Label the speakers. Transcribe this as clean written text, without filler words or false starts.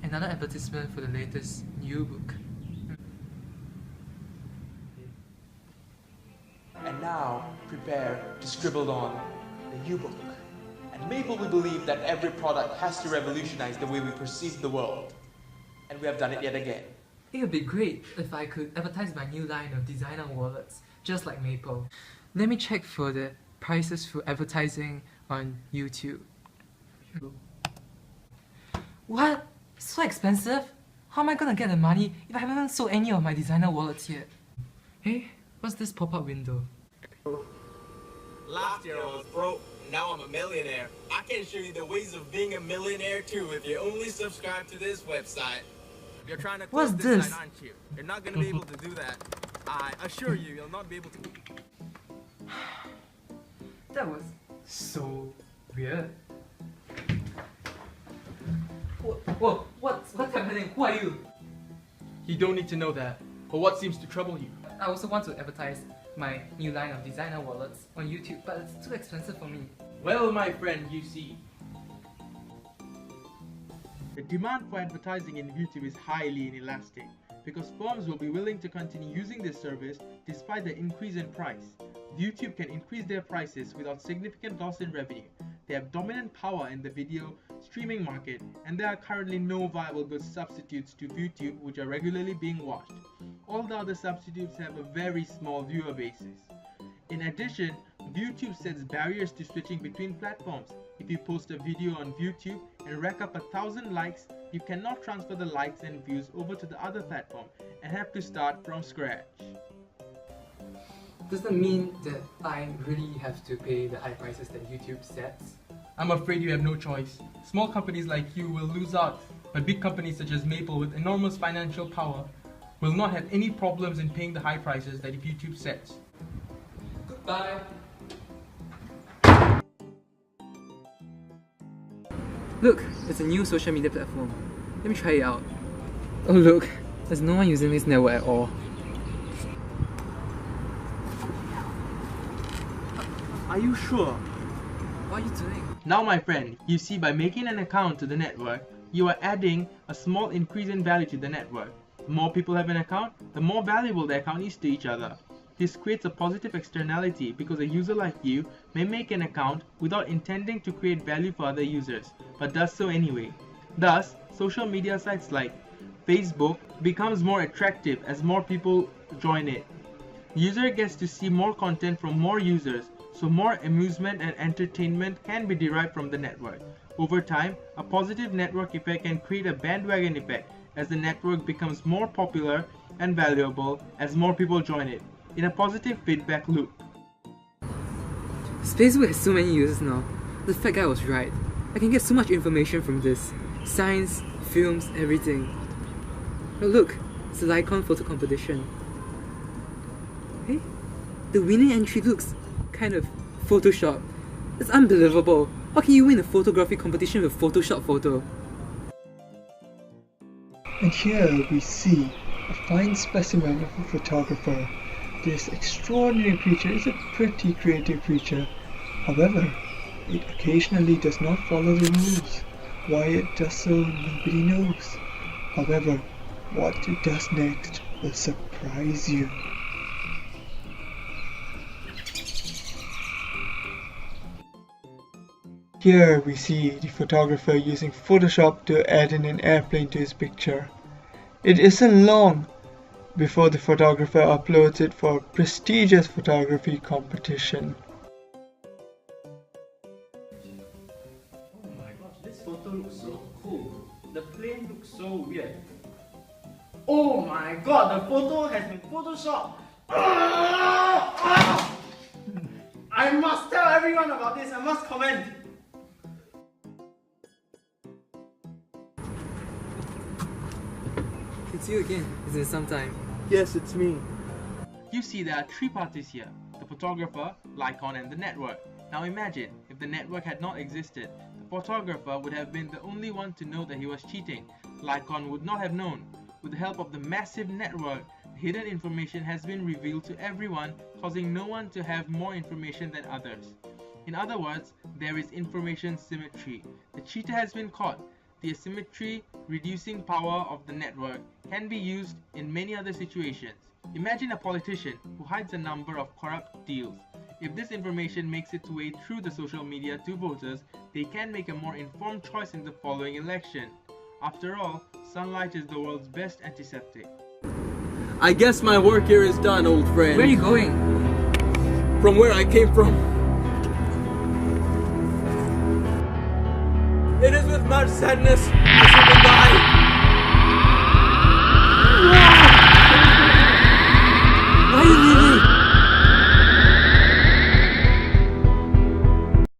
Speaker 1: Another advertisement for the latest new book.
Speaker 2: And now, prepare to scribble on the new book. At Maple, we believe that every product has to revolutionize the way we perceive the world. And we have done it yet again.
Speaker 1: It would be great if I could advertise my new line of designer wallets, just like Maple. Let me check for the prices for advertising on YouTube. What? So expensive? How am I gonna get the money if I haven't sold any of my designer wallets yet? Hey, what's this pop-up window?
Speaker 3: Last year I was broke, now I'm a millionaire. I can show you the ways of being a millionaire too if you only subscribe to this website. You're trying to close this site, aren't you? You're not gonna be able to do that. I assure you, you'll not be able to.
Speaker 1: That was so weird. Whoa, what's happening? Who are you?
Speaker 4: You don't need to know that. But what seems to trouble you?
Speaker 1: I also want to advertise my new line of designer wallets on YouTube, but it's too expensive for me.
Speaker 4: Well, my friend, you see, the demand for advertising in YouTube is highly inelastic because firms will be willing to continue using this service despite the increase in price. YouTube can increase their prices without significant loss in revenue. They have dominant power in the video streaming market, and there are currently no viable good substitutes to YouTube which are regularly being watched. All the other substitutes have a very small viewer basis. In addition, YouTube sets barriers to switching between platforms. If you post a video on YouTube and rack up 1,000 likes, you cannot transfer the likes and views over to the other platform and have to start from scratch.
Speaker 1: Does that mean that I really have to pay the high prices that YouTube sets?
Speaker 4: I'm afraid you have no choice. Small companies like you will lose out, but big companies such as Maple with enormous financial power will not have any problems in paying the high prices that YouTube sets.
Speaker 1: Goodbye. Look, it's a new social media platform. Let me try it out. Oh look, there's no one using this network at all.
Speaker 4: Are you sure?
Speaker 1: What are you doing?
Speaker 4: Now my friend, you see, by making an account to the network, you are adding a small increase in value to the network. The more people have an account, the more valuable the account is to each other. This creates a positive externality because a user like you may make an account without intending to create value for other users, but does so anyway. Thus, social media sites like Facebook becomes more attractive as more people join it. The user gets to see more content from more users, so more amusement and entertainment can be derived from the network. Over time, a positive network effect can create a bandwagon effect as the network becomes more popular and valuable as more people join it, in a positive feedback loop.
Speaker 1: Facebook has so many users now. The fat guy was right. I can get so much information from this. Science, films, everything. Oh look, it's the icon photo competition. Hey, the winning entry looks kind of Photoshop. It's unbelievable. How can you win a photography competition with a Photoshop photo?
Speaker 5: And here we see a fine specimen of a photographer. This extraordinary creature is a pretty creative creature. However, it occasionally does not follow the rules. Why it does so, nobody knows. However, what it does next will surprise you. Here we see the photographer using Photoshop to add in an airplane to his picture. It isn't long before the photographer uploads it for a prestigious photography competition.
Speaker 6: Oh my gosh, this photo looks so cool. The plane looks so weird. Oh my god, the photo has been photoshopped. I must tell everyone about this. I must comment.
Speaker 1: It's you again. It's been some time.
Speaker 4: Yes, it's me. You see, there are three parties here: the photographer, Lycon, and the network. Now imagine, if the network had not existed, the photographer would have been the only one to know that he was cheating. Lycon would not have known. With the help of the massive network, hidden information has been revealed to everyone, causing no one to have more information than others. In other words, there is information symmetry. The cheater has been caught. the asymmetry reducing power of the network can be used in many other situations. Imagine a politician who hides a number of corrupt deals. If this information makes its way through the social media to voters, they can make a more informed choice in the following election. After all, sunlight is the world's best antiseptic.
Speaker 7: I guess my work here is done, old friend.
Speaker 1: Where are you going?
Speaker 7: From where I came from. It is with much sadness I